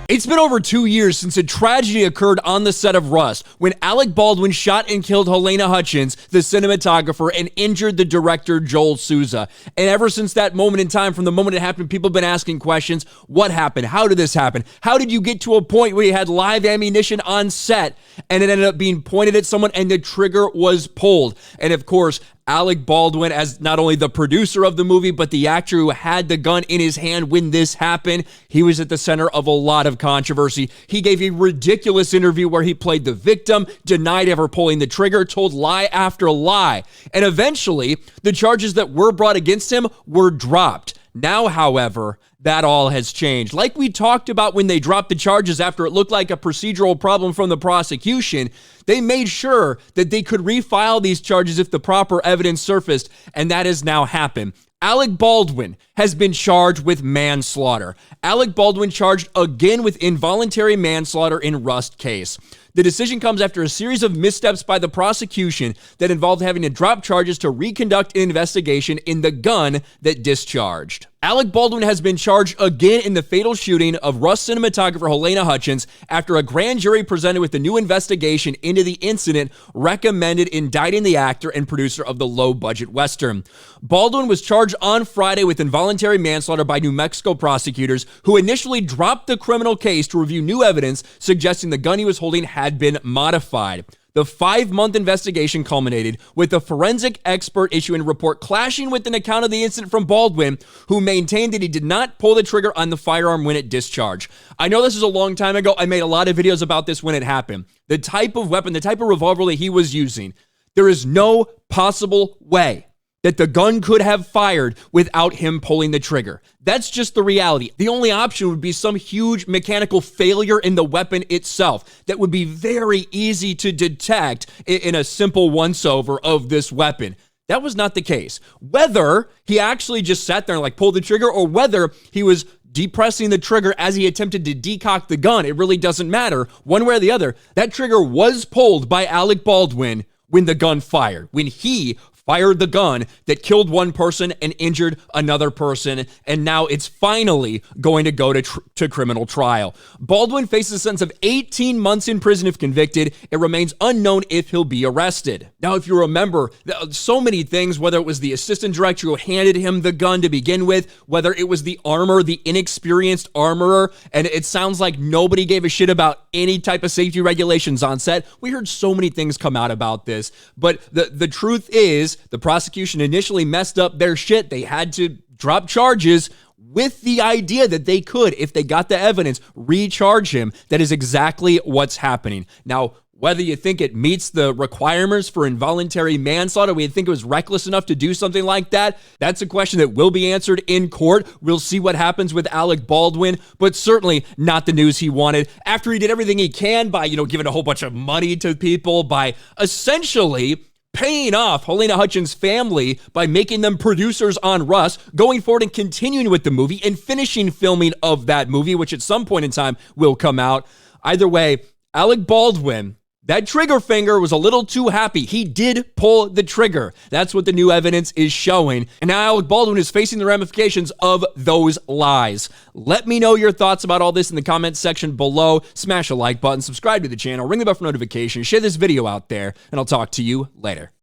It's been over 2 years since a tragedy occurred on the set of Rust, when Alec Baldwin shot and killed Helena Hutchins, the cinematographer, and injured the director Joel Souza. And ever since that moment in time, from the moment it happened, people have been asking questions. What happened? How did this happen? How did you get to a point where you had live ammunition on set and it ended up being pointed at someone and the trigger was pulled? And of course, Alec Baldwin, as not only the producer of the movie, but the actor who had the gun in his hand when this happened, he was at the center of a lot of controversy. He gave a ridiculous interview where he played the victim, denied ever pulling the trigger, told lie after lie. And eventually, the charges that were brought against him were dropped. Now, however, that all has changed. Like we talked about when they dropped the charges after it looked like a procedural problem from the prosecution, they made sure that they could refile these charges if the proper evidence surfaced, and that has now happened. Alec Baldwin has been charged with manslaughter. Alec Baldwin charged again with involuntary manslaughter in Rust case. The decision comes after a series of missteps by the prosecution that involved having to drop charges to reconduct an investigation in the gun that discharged. Alec Baldwin has been charged again in the fatal shooting of Rust cinematographer Helena Hutchins after a grand jury presented with a new investigation into the incident recommended indicting the actor and producer of the low-budget Western. Baldwin was charged on Friday with involuntary manslaughter by New Mexico prosecutors who initially dropped the criminal case to review new evidence suggesting the gun he was holding had been modified. The 5-month investigation culminated with a forensic expert issuing a report clashing with an account of the incident from Baldwin, who maintained that he did not pull the trigger on the firearm when it discharged. I know this is a long time ago. I made a lot of videos about this when it happened. The type of weapon, the type of revolver that he was using, there is no possible way that the gun could have fired without him pulling the trigger. That's just the reality. The only option would be some huge mechanical failure in the weapon itself that would be very easy to detect in a simple once-over of this weapon. That was not the case. Whether he actually just sat there and pulled the trigger, or whether he was depressing the trigger as he attempted to decock the gun, it really doesn't matter. One way or the other, that trigger was pulled by Alec Baldwin when the gun fired, when he fired the gun that killed one person and injured another person, and now it's finally going to go to criminal trial. Baldwin faces a sentence of 18 months in prison if convicted. It remains unknown if he'll be arrested. Now, if you remember, so many things, whether it was the assistant director who handed him the gun to begin with, whether it was the armor, the inexperienced armorer, and it sounds like nobody gave a shit about any type of safety regulations on set. We heard so many things come out about this, but the truth is, the prosecution initially messed up their shit. They had to drop charges with the idea that they could, if they got the evidence, recharge him. That is exactly what's happening. Now, whether you think it meets the requirements for involuntary manslaughter, we think it was reckless enough to do something like that, that's a question that will be answered in court. We'll see what happens with Alec Baldwin, but certainly not the news he wanted. After he did everything he can by, giving a whole bunch of money to people, by essentially paying off Helena Hutchins' family by making them producers on Rust, going forward and continuing with the movie and finishing filming of that movie, which at some point in time will come out. Either way, Alec Baldwin, that trigger finger was a little too happy. He did pull the trigger. That's what the new evidence is showing. And now Alec Baldwin is facing the ramifications of those lies. Let me know your thoughts about all this in the comments section below. Smash a like button, subscribe to the channel, ring the bell for notifications, share this video out there, and I'll talk to you later.